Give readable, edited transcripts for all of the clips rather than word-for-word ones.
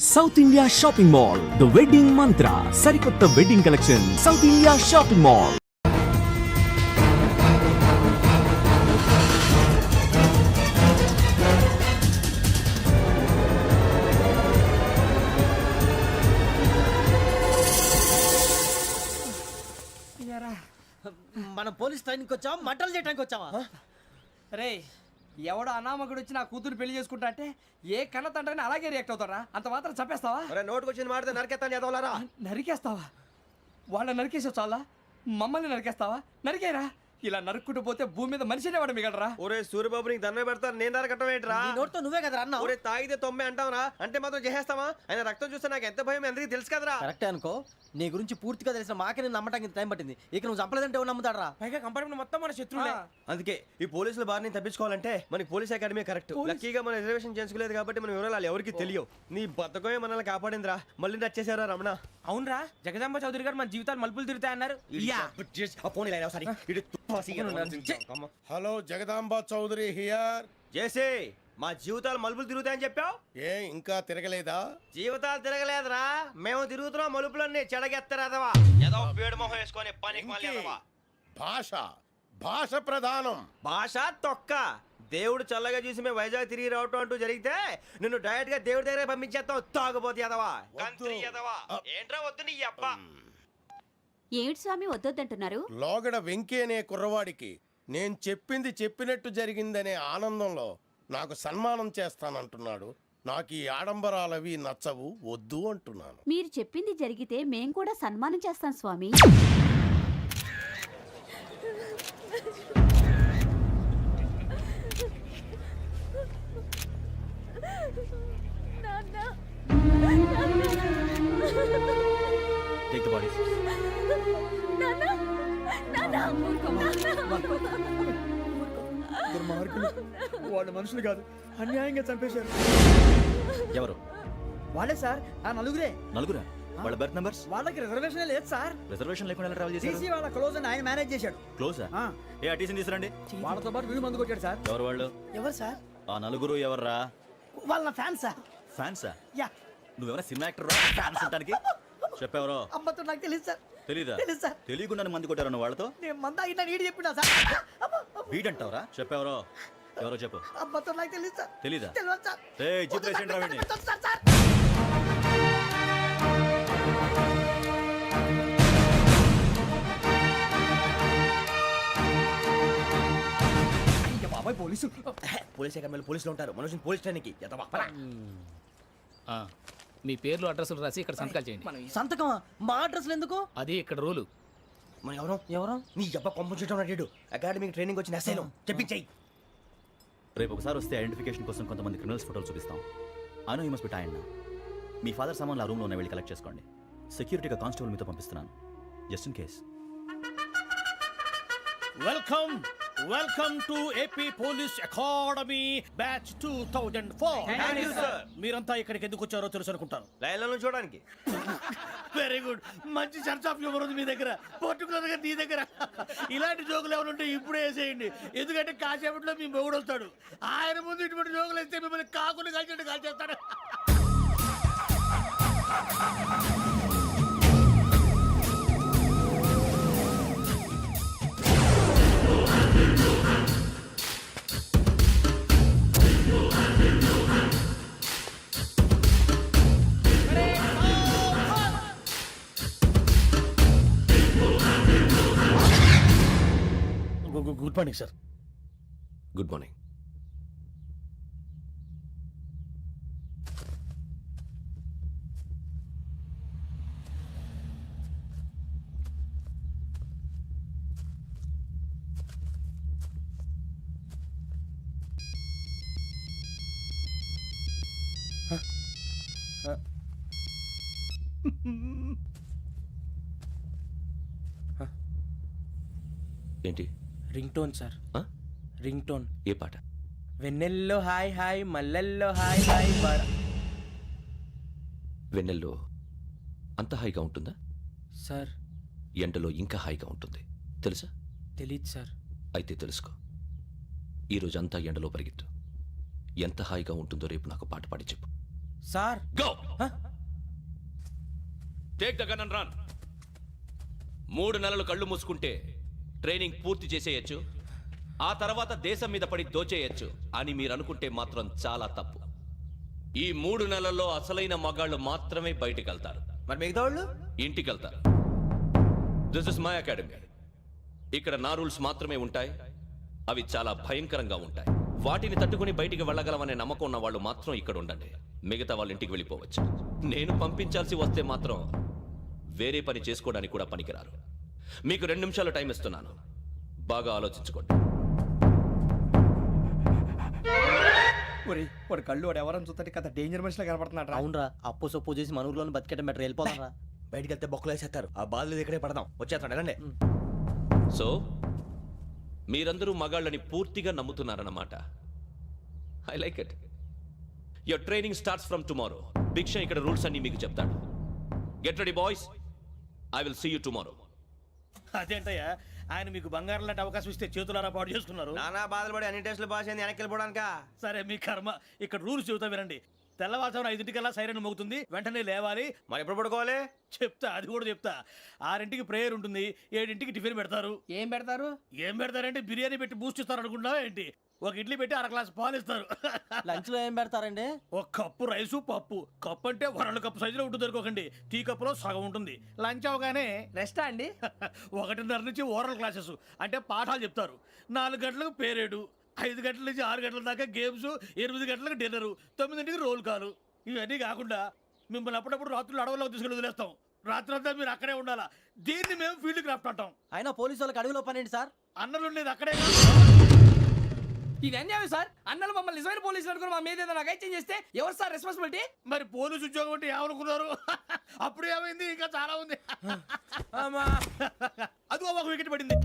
South India shopping mall, the wedding మంత్ర, సరికొత్త wedding collection. South India shopping mall. మనం police ట్రైనింగ్కి వచ్చావా, మంటలు చేయడానికి వచ్చావా? రే, ఎవడో అనామకుడు వచ్చి నా కూతురు పెళ్లి చేసుకుంటా అంటే ఏ కన్న తండ్రిని అలాగే రియాక్ట్ అవుతారా? అంత మాత్రం చంపేస్తావా? నోటుకు వచ్చింది మాడితే నరికేస్తాను చదవాలరా. నరికేస్తావా? వాళ్ళ నరికేసావు చాలా, మమ్మల్ని నరికేస్తావా? నరికేరా. ఇలా నరుక్కుంటూ పోతే భూమి మీద మనిషినే వాడు మిగలరా. ఒరే సూర్యబాబు, నీకు దండం పెడతాను, నేను నరకటం ఏంట్రా? నోటితో నువ్వే కదా అన్న. ఒరే తాగితే తొమ్మే అంటావురా, అంటే మాత్రం చేసేస్తావా? ఆయన రక్తం చూస్తే నాకు ఎంత భయం అందరికీ తెలుసు కదరా. కరెక్టే అనుకో, నీ గురించి పూర్తిగా తెలిసిన మాకే నేను నమ్మటానికి టైం పట్టింది. ఇక నువ్వు చంపలేదంటే ఎవరు నమ్ముతాడరా? పైగా కంపార్ట్మెంట్ మొత్తం మన శత్రువులే. అందుకే ఈ పోలీసుల బారిని తప్పించుకోవాలంటే మనకి పోలీస్ అకాడమీ కరెక్ట్. లక్కీగా మన రిజర్వేషన్ చేసుకోలేదు కాబట్టి మన వివరాలు ఎవరికి తెలియవు. నీ బతకమే మనల్ని కాపాడిందిరా. మళ్ళీ నచ్చేసారా రమణ? అవునరా, జగదాంబ చౌదరి గారు మన జీవితాలు మలుపులు తిరుగుతాయన్నారు. Hello, Jagadamba Chowdary here. జేసే, మా జీవితాలు మలుపులు తిరుగుతాయని చెప్పావు. ఏ ఇంకా తిరగలేదా? జీవితాలు తిరగలేదురా, మేము తిరుగుతున్నాం మలుపులన్నీ. చెడగెత్తరాదవా ఏదో వేడి మొహం వేసుకొని పనికి. భాష భాష ప్రధానం. భాష తొక్క. దేవుడు చల్లగా చూసి మేము వైజాగ్ తిరిగి రావటం అంటూ జరిగితే నిన్ను డైరెక్ట్ గా దేవుడి దగ్గర పంపించేస్తావు. తాగుబోతు ఎదవా, గంత్రి ఎదవా. ఏంట్రా వద్దు నీ అబ్బా. ఏమిటి స్వామి వద్దంటున్నారు? లోగడ వెంకీ అనే కుర్రవాడికి నేను చెప్పింది చెప్పినట్టు జరిగిందనే ఆనందంలో నాకు సన్మానం చేస్తానంటున్నాడు. నాకు ఈ ఆడంబరాలవి నచ్చవు, వద్దు అంటున్నాను. మీరు చెప్పింది జరిగితే మేం కూడా సన్మానం చేస్తాం స్వామి. Take the bodies. వాళ్ళు మనుషులు కాదు, అన్యాయంగా చంపేశారు. ఎవరు? వాళ్ళే సార్, ఆ నలుగురే. నలుగురా? వాళ్ళ బర్త్ నంబర్స్? వాళ్ళకి రిజర్వేషన్ లేదు సార్. రిజర్వేషన్ లేకుండా ఎలా ట్రావెల్ చేశారు? టీసీ వాళ్ళ క్లోజ్ అని ఆయన మేనేజ్ చేశాడు. క్లోజా? ఏ టీసీని తీసుకురండి. వాళ్ళతో పాటు వీడు మందు కొట్టాడు సార్. ఎవరు వాళ్ళు? ఎవరు సార్? ఆ నలుగురు ఎవర్రా? వాళ్ళ ఫ్యాన్స్ సార్. ఫ్యాన్సా? యా. నువ్వేమైనా సినిమా యాక్టర్ రా ఫ్యాన్స్ అంటానికి? చెప్పెవరో? అమ్మతో నాకు తెలియదు సార్. తెలీదా? తెలుసు సార్. తెలియకుండా మంది కొట్టారు వాళ్ళతో? నేను మంద అయినా నీడి చెప్పినా సార్. వీడంటావరా? చెప్పెవరో? ఎవరో చెప్పు. అమ్మతో నాకు తెలియదు సార్. తెలీదా? తెలియదు సార్. ఏయ్ జీప్ రేషన్ రా వీడిని. సార్ బాబాయ్ పోలీసు. పోలీస్ అకాడమీలో పోలీసులు ఉంటారు. మనుషులు పోలీస్ ట్రైనింగ్కి ఎదవా. మీ పేర్లు అడ్రస్లు రాసి ఇక్కడ సంతకాలు చేయండి. సంతకమా? మా అడ్రస్లు ఎందుకు? అది ఇక్కడ రూలు. మన ఎవరు నీ అబ్బా పంపించడం అడిగాడు. అకాడమిక్ ట్రైనింగ్ వచ్చిన అసైలం చెప్పించాయి. రేపు ఒకసారి వస్తే ఐడెంటిఫికేషన్ కోసం కొంతమంది క్రిమినల్స్ ఫోటోలు చూపిస్తాం. I know you must be tired now. Me father సామాన్లు ఆ రూమ్లో ఉన్న వెళ్ళి కలెక్ట్ చేసుకోండి. సెక్యూరిటీగా కానిస్టేబుల్ మీతో పంపిస్తున్నాను, just in case. Welcome to AP police academy batch 2004. మీరంతా ఇక్కడికి ఎందుకు వచ్చారో తెలుసు అనుకుంటాను. లైన్లను చూడడానికి. వెరీ గుడ్, మంచి సెన్స్ ఆఫ్ హ్యూమర్ ఉంది మీ దగ్గర, పర్టికులర్ గా నీ దగ్గర. ఇలాంటి జోకులు ఎవరు ఉంటే ఇప్పుడే వేసేయండి, ఎందుకంటే కాసేపట్లో మీ మొగుడు వస్తాడు. ఆయన ముందు ఇటువంటి జోకులు వేస్తే మిమ్మల్ని కాకులు కాల్చేట్టు కాల్చేస్తాడు. Good morning sir. Good morning. ఏంటి? Ring tone sir. Ring tone. ఏ పాట? వెన్నెల్లో హాయ్ హాయ్, మల్లెల్లో హాయ్ హాయ్. వెన్నెల్లో అంత హాయిగా ఉంటుందా సార్? ఎండలో ఇంకా హాయిగా ఉంటుంది. తెలుసా? తెలియదు సార్. అయితే తెలుసుకో. ఈరోజు అంతా ఎండలో పరిగెత్తు. ఎంత హాయిగా ఉంటుందో రేపు నాకు పాట పాడి చెప్పు. Sir go take the gun and run. 3 నెలలు కళ్ళు మూసుకుంటే ట్రైనింగ్ పూర్తి చేసేయచ్చు, ఆ తర్వాత దేశం మీద పడి దోచేయచ్చు అని మీరు అనుకుంటే మాత్రం చాలా తప్పు. ఈ 3 నెలల్లో అసలైన మగాళ్ళు మాత్రమే బయటికి వెళ్తారు. మరి మిగతా వాళ్ళు ఇంటికి వెళ్తారు. This is my academy. ఇక్కడ నా రూల్స్ మాత్రమే ఉంటాయి. అవి చాలా భయంకరంగా ఉంటాయి. వాటిని తట్టుకుని బయటికి వెళ్ళగలమనే నమ్మకం ఉన్న వాళ్ళు మాత్రం ఇక్కడ ఉండండి. మిగతా వాళ్ళ ఇంటికి వెళ్ళిపోవచ్చు. నేను పంపించాల్సి వస్తే మాత్రం వేరే పని చేసుకోవడానికి కూడా పనికిరారు. మీకు 2 నిమిషాలు టైం ఇస్తున్నాను. బాగా ఆలోచించుకోండి. వాడు కళ్ళు వాడు ఎవరైనా చూస్తే కదా డేంజర్ మనిషిలో కనపడుతున్నాడు. అవునరా, అప్పు సొప్పు చేసి మన ఊర్లో బతికేయడం బెటర్. వెళ్ళిపోతారా? బయటికి వెళ్తే బొక్కలు వేసేస్తారు. ఆ బాధలు ఇక్కడే పడదాం. వచ్చేస్తాడు వెళ్ళండి. సో మీరందరూ మగాళ్ళని పూర్తిగా నమ్ముతున్నారన్నమాట. I like it. Your training starts from tomorrow. Bhiksha ఇక్కడ రూల్స్ అన్ని మీకు చెప్తాడు. Get ready boys. I will see you tomorrow. అదేంటయ్యా, ఆయన మీకు బంగారం లాంటి అవకాశం ఇస్తే చేతులారా పాటు చేసుకున్నారు. నానా బాధలు పడి అన్ని టెస్టులు పాస్ అయింది, వెనక్కి వెళ్ళిపోవడానికా? సరే మీ కర్మ. ఇక్కడ రూల్స్ చెబుతా వినండి. తెల్లవారుజామున 5 సైరన్ మోగుతుంది, వెంటనే లేవాలి. మరి ఎప్పుడు పడుకోవాలి? చెప్తా, అది కూడా చెప్తా. 6 ప్రేయర్ ఉంటుంది, 7 టిఫిన్ పెడతారు. ఏం పెడతారు? ఏం పెడతారంటే బిర్యానీ పెట్టి బూస్ట్ ఇస్తారు అనుకుంటున్నావా ఏంటి? ఒక ఇడ్లీ పెట్టి 1 గ్లాస్ పాలు ఇస్తారు. లంచ్ లో ఏం పెడతారండి? 1 కప్పు రైసు పప్పు. కప్పు అంటే 2 కప్పు సైజులో ఉంటుంది అనుకోకండి. టీ కప్పులో సగం ఉంటుంది. లంచ్ అవగానే రెస్టా అండి? 1:30 నుంచి ఓరల్ క్లాసెస్ అంటే పాఠాలు చెప్తారు. 4 గంటలకు పేరేడు, 5 గంటల నుంచి 6 గంటల దాకా గేమ్స్, 8 గంటలకు డిన్నర్, 9ంటికి రోల్ కాలు. ఇవన్నీ కాకుండా మిమ్మల్ని అప్పుడప్పుడు రాత్రులు అడవుల్లో తీసుకెళ్ళి వదిలేస్తాం. రాత్రి అంతా మీరు అక్కడే ఉండాలా. దీన్ని మేము ఫీల్డ్ క్రాఫ్ట్ అంటాం. అయినా పోలీసు వాళ్ళకి అడవిలో పని ఏంటి సార్? అన్నలు ఉండేది అక్కడే. ఇది అన్యాయం సార్. అన్నలు మమ్మల్ని నిజమైన పోలీసులు అనుకుని మా మీద ఏదైనా అగైత్యం చేస్తే ఎవరు సార్ రెస్పాన్సిబిలిటీ? మరి పోలీసు ఉద్యోగం అంటే ఏమనుకున్నారు? అప్పుడు ఏమైంది? ఇంకా చాలా ఉంది. అదిగో ఒక వికెట్ పడింది.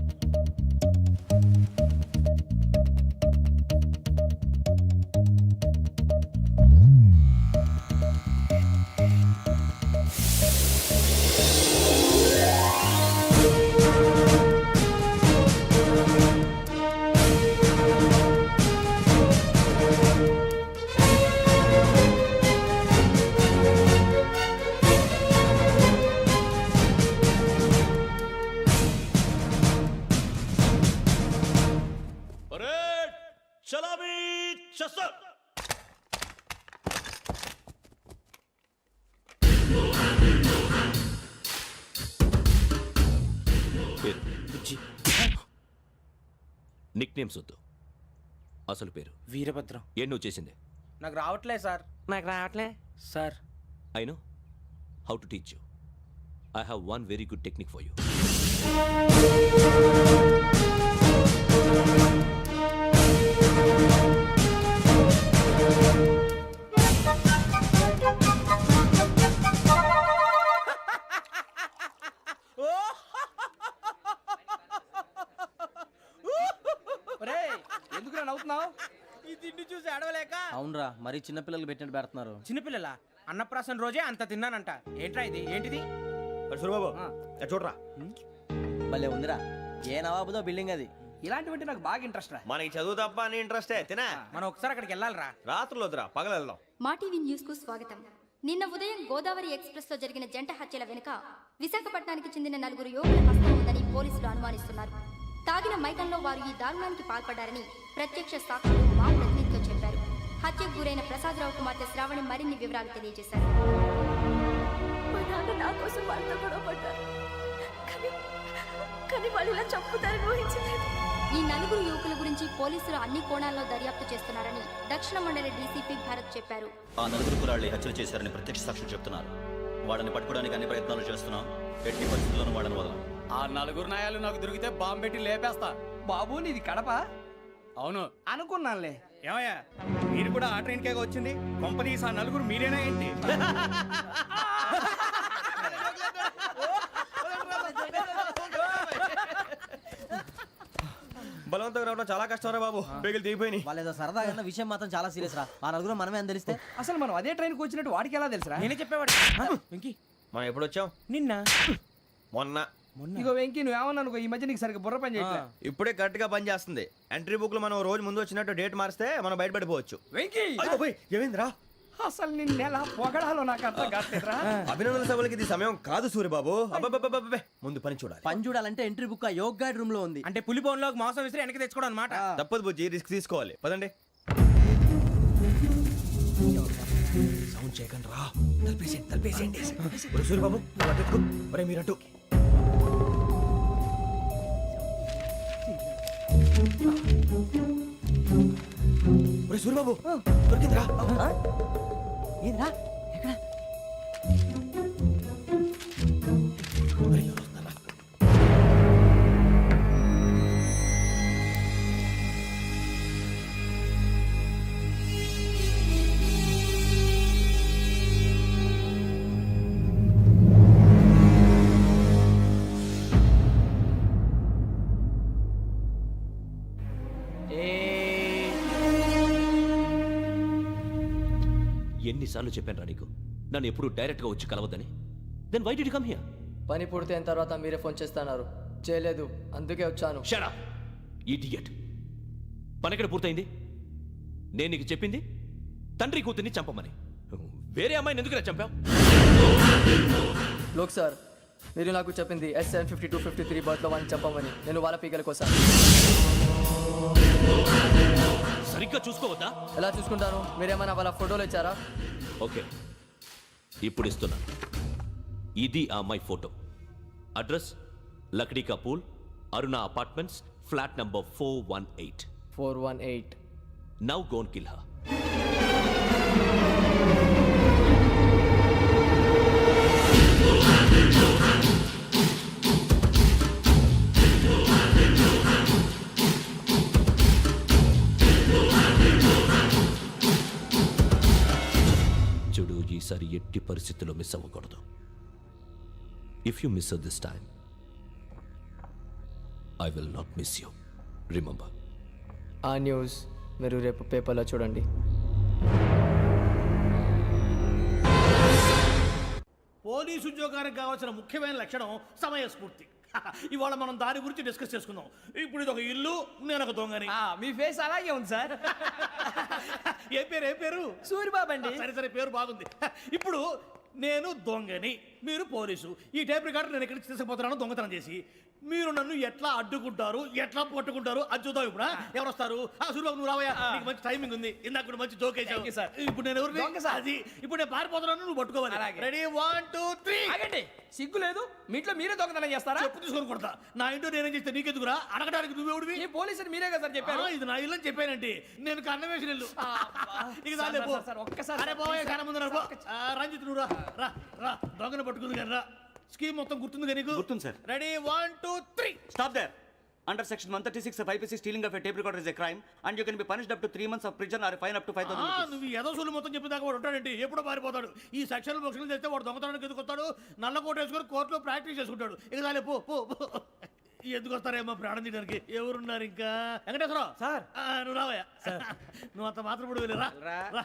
నిక్ నేమ్స్ వద్దు. అసలు పేరు? వీరభద్రం. ఏం నువ్వు చేసింది? నాకు రావట్లే సార్. నాకు రావట్లే sir. I know how to teach you. I have one very good technique for you. ఎందుకు నవ్వుతున్నావు? ఈ తిండి చూసి అడవలేక. అవునరా, మరి చిన్నపిల్లలు పెట్టినట్టు పెడుతున్నారు. చిన్నపిల్లల అన్నప్రాసన రోజే అంత తిన్నానంట. ఏంట్రా ఇది? ఏంటిది? సురబాబు చూడరా, భలే ఉందిరా. ఏ నవాబుదో బిల్డింగ్ అది. ఇలాంటివంటే నాకు బాగా ఇంట్రెస్ట్ రా. మనకి చదువు తప్ప అని ఇంట్రెస్టే. తినా మనం ఒకసారి అక్కడికి వెళ్ళాలిరా. రాత్రులు వద్దురా, పగలు వెళ్దాం. మా టీవీ న్యూస్ కు స్వాగతం. నిన్న ఉదయం గోదావరి ఎక్స్ప్రెస్ లో జరిగిన జంట హత్యల వెనుక విశాఖపట్నానికి చెందిన 4 యువకుల హస్తం ఉందని పోలీసులు అనుమానిస్తున్నారు. తాగిన మైకంలో వారు ఈ దారుణానికి పాల్పడ్డారని ప్రత్యక్ష సాక్షులు మా ప్రతినిధితో చెప్పారు. హత్యకు గురైన ప్రసాదరావు కుమార్తె శ్రావణి మరిన్ని వివరాలు తెలియజేశారు. మా నాన్న నా కోసం వాళ్ళతో గొడవ పడ్డారు, కానీ వాళ్ళు ఇలా చంపుతారని ఊహించలేదు. ఈ 4 యువకుల గురించి పోలీసులు అన్ని కోణాల్లో దర్యాప్తు చేస్తున్నారని దక్షిణ మండలి డీసీపీ భరత్ చెప్పారు. ఆ 4 కుర్రాళ్ళు హత్యలు చేశారని ప్రత్యక్ష సాక్షులు చెప్తున్నారు. వాళ్ళని పట్టుకోవడానికి అన్ని ప్రయత్నాలు చేస్తున్నాం. ఎట్టి పరిస్థితుల్లోనూ వాళ్ళని వదలం. ఆ 4 నాయాలు నాకు దొరికితే బాంబు పెట్టి లేపేస్తా. బాబు నీది కడప? అవును అనుకున్నానులే. ఏమయ్యా, మీరు కూడా ఆ ట్రైన్ కేగా వచ్చింది? కంపెనీస్ ఆ 4 మీరేనా ఏంటి? బలవంతంగా రావడం చాలా కష్టం రా బాబు. బేగులు దిగిపోయినాయి. వాళ్ళు ఏదో సరదాగా విషయం మాత్రం చాలా సీరియస్ రా. ఆ 4 మనమే అని తెలిస్తే అసలు మనం అదే ట్రైన్కి వచ్చినట్టు వాడికి ఎలా తెలుసురా? నేనే చెప్పేవాడు. వెంకీ, మనం ఎప్పుడు వచ్చాం? నిన్న మొన్న. ఇగో వెంకీ నువ్వేమన్నా అనుకో ఈ మధ్య నీకు సరిగ్గా బుర్ర పని చేయట్లే. ఇప్పుడే కరెక్ట్ గా పని చేస్తుంది. ఎంట్రీ బుక్ లో మనం రోజు ముందు వచ్చినట్టు డేట్ మారిస్తే మనం బయటపడిపోవచ్చు. వెంకీ ఏమైందిరా? అసలు నిన్ను ఎలా పొగడాలో నాకు అర్థం కాట్లేదురా. అభినందన సభలకి ఇది సమయం కాదు సూర్యబాబు. అబ్బబ్బబ్బబ్బబ్బే, ముందు పని చూడాలి. పని చూడాలంటే ఎంట్రీ బుక్ ఆ యోగ్ గైడ్ రూమ్ లో ఉంది. అంటే పులి బోన్లో మాంసం విసిరి వెనక్కి తెచ్చుకోవడం అనమాట. తప్పదు బుజ్జి, రిస్క్ తీసుకోవాలి. పదండి. సౌండ్ చేయకండి రా. తలపేసేయండి. ఒరే సూర్యబాబు, నువ్వు అటు ఎత్తుకో. ఒరే మీరు అటు. ఒరే సూర్యబాబు, దొరికిందిరా. ఏంద్రా ఎక్కడ? ఒరే, ఎవరు వస్తున్నారా? ఎన్నిసార్లు చెప్పాను రా నీకు నన్ను ఎప్పుడు డైరెక్ట్గా వచ్చి కలవద్దని. Then why did you come here? పని పూర్తయిన తర్వాత మీరే ఫోన్ చేస్తున్నారు. చేయలేదు, అందుకే వచ్చాను. Shut up idiot. పని ఎక్కడ పూర్తయింది? నేను నీకు చెప్పింది తండ్రి కూతుర్ని చంపమని. వేరే అమ్మాయిని ఎందుకు చంపావు? లోక్ సార్, మీరు నాకు చెప్పింది SN5253 బర్త్లో వాళ్ళని చంపమని. నేను వాళ్ళ పీకల కోసం. సరిగ్గా చూసుకోవద్దా? ఎలా చూసుకుంటాను? మీరేమైనా వాళ్ళ ఫోటోలు ఇచ్చారా? ఓకే, ఇప్పుడు ఇస్తున్నా. ఇది ఆ అమ్మాయి photo. Address Lakdi ka pool, Aruna apartments, flat number 418. 418. Now go and kill her. చూడు, ఈసారి ఎట్టి పరిస్థితుల్లో మిస్ అవ్వకూడదు. If you miss this time I will not miss you. Remember. ఆ న్యూస్ మీరు రేపు పేపర్లో చూడండి. పోలీసు ఉద్యోగానికి కావాల్సిన ముఖ్యమైన లక్షణం సమయస్ఫూర్తి. ఇవాళ మనం దాని గురించి డిస్కస్ చేసుకుందాం. ఇప్పుడు ఇది ఒక ఇల్లు, నేను ఒక దొంగని. మీ ఫేస్ అలాగే ఉంది సార్. ఏ పేరు? సూరిబాబు అండి. సరే, పేరు బాగుంది. ఇప్పుడు నేను దొంగని, మీరు పోలీసు. ఈ టైప్ రికార్డు నేను ఎక్కడికి తీసుకుపోతున్నాను దొంగతనం చేసి. మీరు నన్ను ఎట్లా అడ్డుకుంటారు, ఎట్లా పట్టుకుంటారు అది చూద్దాం. ఇప్పుడు ఎవరు వస్తారు? సూరిబాబు నువ్వు రావయ్యా, నీకు మంచి టైమింగ్ ఉంది. ఇందాక కూడా మంచి జోక్ వేసావు. ఇప్పుడు నేను ఎవరు? అది ఇప్పుడు నేను పారిపోతున్నాను, నువ్వు పట్టుకోవాలి. రెడీ 1 2 3. ఆగండి, సిగ్గు లేదు? మీ ఇంట్లో మీరే దొంగతనం చేస్తారా? చెప్పు తీసుకొని కొడతా. నా ఇంట్లో నేనేం చేస్తే నీకెందుకురా? అడగడానికి నువ్వెవడివి? ఈ పోలీసులు మీరే కదా సార్ చెప్పారు. ఇది నా ఇల్లు అని చెప్పానండి. నేను కన్నవేసిన ఇల్లు. ఒక్కసారి రంజిత్ నువ్వు రా దొంగను పట్టుకుంది కానీ రా. స్కీమ్ మొత్తం గుర్తుంది కానీ? గుర్తుంది sir. Ready 1 2 3. Stop there. Under section 136 of IPC, stealing of a tape recorder is a crime and you can be punished up to 3 months of prison or a fine up to 5,000 rupees. నువ్వు ఏదో సొల్లు మొత్తం చెప్పిన దాకా వాడు ఉంటాడండి. ఎప్పుడో పారిపోతాడు. ఈ సెక్షన్ బుక్స్లు చేస్తే వాడు దొంగతనానికి ఎందుకు వస్తాడు? నల్ల కోట వేసుకొని కోర్టులో ప్రాక్టీస్ చేసుకుంటాడు. ఇక చాలే పో. ఎందుకు వస్తారేమో ప్రాణం తీయడానికి. ఎవరున్నారు ఇంకా? వెంకటేశ్వరరావు సార్, నువ్వు రావయ్యా. నువ్వు అంత మాత్రం ఇప్పుడు వెళ్ళి రా.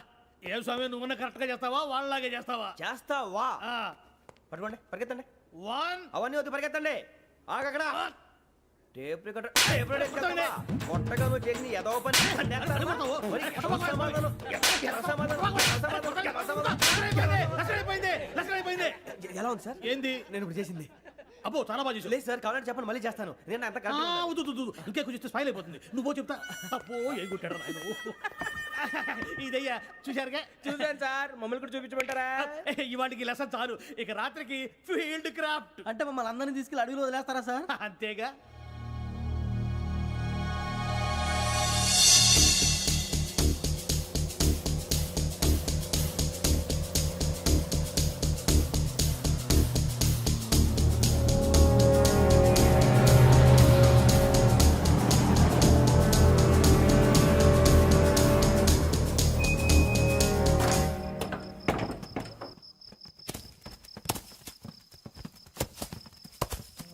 ఏ స్వామి, నువ్వున్న కరెక్ట్ గా చేస్తావా వాళ్ళలాగే చేస్తావా? పట్టుకోండి, పరిగెత్తండి. 1 అవన్నీ వద్దు, పరిగెత్తండి. ఆగక్కడ. టేప్ రికార్డర్ కొట్టగా నువ్వు చేసిన ఏదో పని. ఎలా ఉంది సార్? ఏంది నేను ఇప్పుడు చేసింది? అబ్బో చాలా బాగా చేసి. లేదు సార్, కావాలంటే చెప్పండి, మళ్ళీ చేస్తాను. నేను అంత ఇంకే కొంచెం స్మైల్ అయిపోతుంది. నువ్వు చెప్తా. అబ్బో ఏ కొట్టాడు నాయన. ఇదయ్యా చూశారుగా? చూసాను సార్. మమ్మల్ని కూడా చూపించమంటారా? ఇవాటికి లెసన్ చాలు. ఇక రాత్రికి ఫీల్డ్ క్రాఫ్ట్. అంటే మమ్మల్ని అందరినీ తీసుకెళ్ళి అడుగులు వదిలేస్తారా సార్? అంతేగా.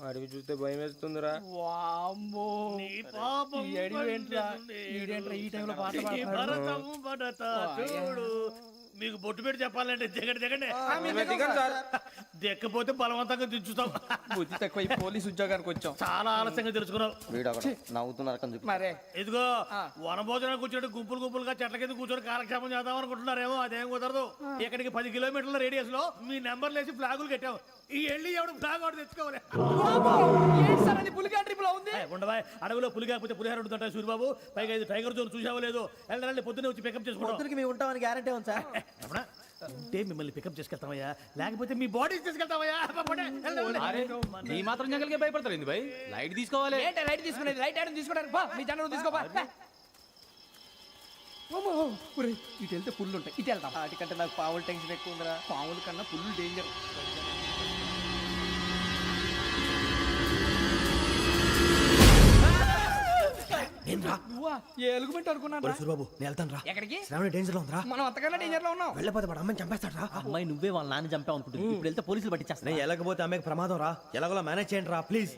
అడిగి చూస్తే భయం వేస్తుందిరా. చూడు మీకు బొట్టు పెట్టి చెప్పాలంటే దిగండి దిగండి సార్ దిక్కపోతే బలవంతంగా దించుతాం. బుద్ధి తక్కువ ఈ పోలీస్ ఉద్యోగానికి వచ్చాం. చాలా ఆలస్యంగా తెలుసుకున్నావు. నవ్వుతున్నారు మరే ఇదిగో వనభోజనానికి కూర్చొని గుంపులు గుంపులుగా చెట్ల కింద కూర్చొని కాలక్షేపం చేద్దాం అనుకుంటున్నారేమో, అదేం కుదరదు. ఇక్కడికి 10 కిలోమీటర్ల రేడియస్ లో మీ నెంబర్లు వేసి ఫ్లాగులు కట్టాం. ఈ వెళ్ళి ఎవడు ఫ్లాగ్ ఒకటి తెచ్చుకోవాలి. పులిగా ట్రిప్ లో ఉంది. ఉండవా అడవిలో పులి కాకపోతే పులిహార ఉంటుంటాయి సూర్యబాబు. పైగా ఇది టైగర్ జోన్ చూసావో లేదో. వెళ్ళండి పొద్దున్నే వచ్చి పికప్ చేసుకుంటాం. మేము ఉంటామని గ్యారంటీ ఉంది సార్. అంటే మిమ్మల్ని పికప్ చేసుకెళ్తామయ్యా, లేకపోతే మీ బాడీ తీసుకెళ్తామయ్యా. ఈ మాత్రం జంగల్కే భయపడతారు భయ్. లైట్ తీసుకోవాలి. ఏంటి లైట్ తీసుకునేది? లైట్ ఆడని తీసుకుంటారు. బా మీ జనరు తీసుకోబా. ఇటు వెళ్తే పుల్లు ఉంటాయి, ఇటు వెళ్తాం. వాటికంటే నాకు పావులు టెన్షన్ ఎక్కువ ఉందిరా. పాముల కన్నా పుల్లు డేంజర్. నువ్వా? ఏ ఎలుగుబెట్టి అనుకున్నాను. సూర్యబాబు నేను వెళ్తాను రా. ఎక్కడికి? శ్రావణి డేంజర్ లో ఉందిరా. మనం అంతకన్నా డేంజర్ లో ఉన్నాం. వెళ్ళపోతే వాడు అమ్మాయిని చంపేస్తాడు రా. అమ్మాయి నువ్వే వాళ్ళ నాన్న చంపావు అనుకుంటుంది. ఇప్పుడు వెళ్తే పోలీసులు పట్టించేస్తా. నేను వెళ్ళకపోతే అమ్మాయికి ప్రమాదం రా. ఎలాగోలా మేనేజ్ చేయండి రా ప్లీజ్.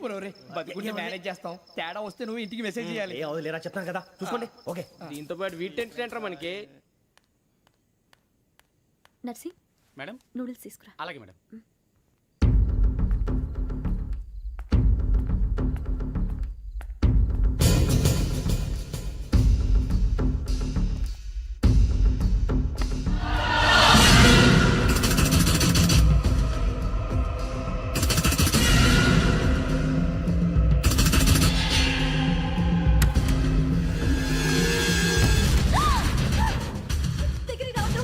బతికుంటే మేనేజ్ చేస్తాం. తేడా వస్తే నువ్వు ఇంటికి మెసేజ్ చేయాలి. ఏ అవుదు లేరా, చెప్తాను కదా చూసుకోండి. ఓకే దీంతో పాటు వీటి టెన్షన్ ఏంట్రా మనకి. నర్సి మేడం నూడిల్స్ తీసుకురా. అలాగే మేడం. దగ్గరికి రావద్దు.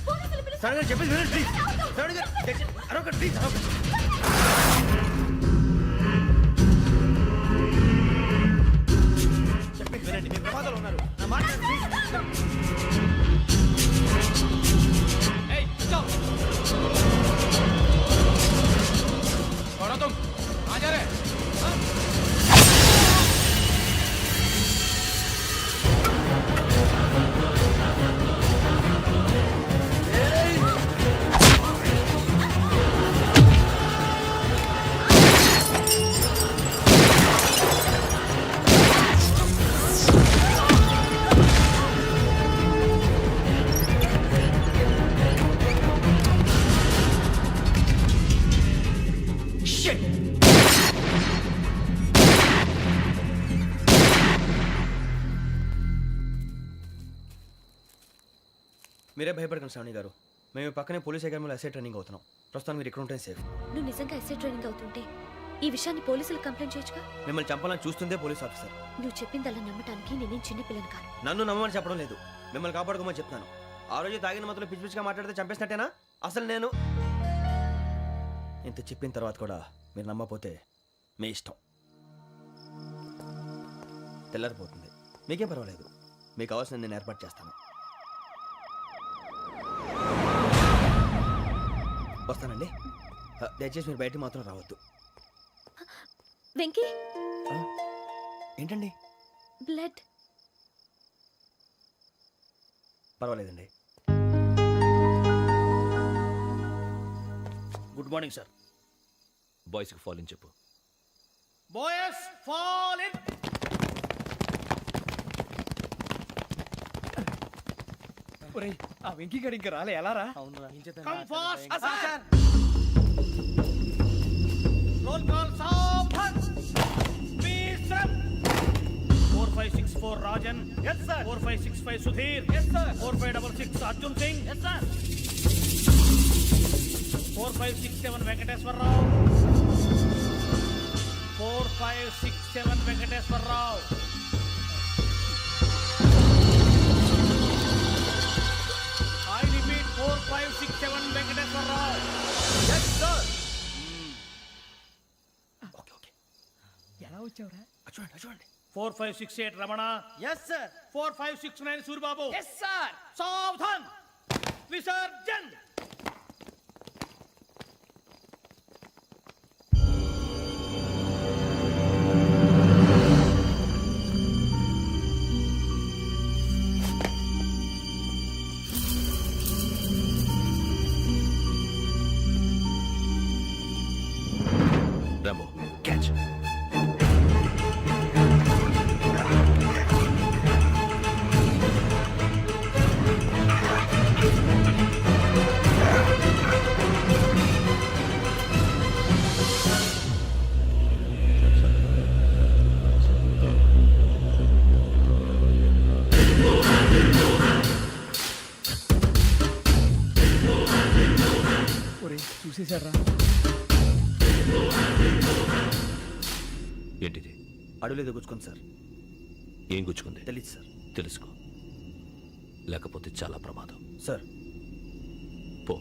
పోలీసులు పిలుస్తారు. సరే చెప్పేసి వినండి ప్లీజ్. శ్రావణి గారు అరొకటి ప్లీజ్ అరొకటి. చెప్పేసి వినండి, మీరు ప్రమాదాలు ఉన్నారు. నా మాట వినండి, ప్లీజ్. మీరే భయపడకండి శ్రావణి గారు. మేము పక్కనే పోలీస్ అకాడమీలో ఎస్ఐ ట్రైనింగ్ అవుతున్నాం. ప్రస్తుతం మీరు ఇక్కడ ఉంటే సేఫ్. నువ్వు నిజంగా ఎస్ఐ ట్రైనింగ్ అవుతుంటే ఈ విషయాన్ని పోలీసులకు కంప్లైంట్ చేయొచ్చుగా. మిమ్మల్ని చంపాలని చూస్తుందే పోలీస్ ఆఫీసర్. నువ్వు చెప్పిందల్లా నమ్మటానికి నేనేం చిన్నపిల్లని కాను. నన్ను నమ్మమని చెప్పడం లేదు, మిమ్మల్ని కాపాడుకోమని చెప్తాను. ఆ రోజు తాగిన మాత్రం పిచ్చి పిచ్చిగా మాట్లాడితే చంపేసినట్టేనా? అసలు నేను ఇంత చెప్పిన తర్వాత కూడా మీరు నమ్మపోతే మీ ఇష్టం. తెల్లారిపోతుంది, మీకేం పర్వాలేదు. మీకు కావాల్సిన నేను ఏర్పాటు చేస్తాను. వస్తానండి. దయచేసి మీరు బయటికి మాత్రం రావద్దు. వెంకీ ఏంటండి? బ్లడ్. పర్వాలేదండి. Good morning sir. బాయ్స్కి ఫాల్ ఇన్ చెప్పు. Boys fall in. ఒరేయ్ ఆ వెంకీ గడి ఇంకా రాలే, ఎలా రా? Come fast sir. Roll call సావధాన్. Please 4564 Rajan. yes sir. 4565 Sudheer. yes sir. 4566 Arjun Singh. yes sir. 4567 Venkateswararao. 4567 Venkateswararao. I repeat 4567 Venkateswararao. yes sir. Okay okay, ఎలా వచ్చావురా? చూడండి చూడండి. 4568 Ramana. Yes sir. 4569 Suryababu. Yes sir. సావధాన్. విసర్జన్. Rambo catch. తీసాడు రా. ఏంటిది? అడవిలో గుచ్చుకోండి సార్. ఏం గుచ్చుకుంది? తెలియదు సార్. తెలుసుకో, లేకపోతే చాలా ప్రమాదం. సార్ పో.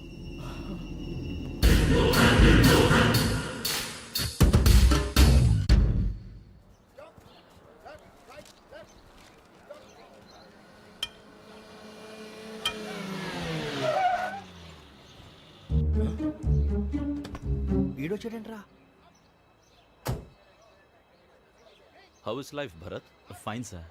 వీడొచ్చాడంట్రా. How is life Bharat? Fine sir.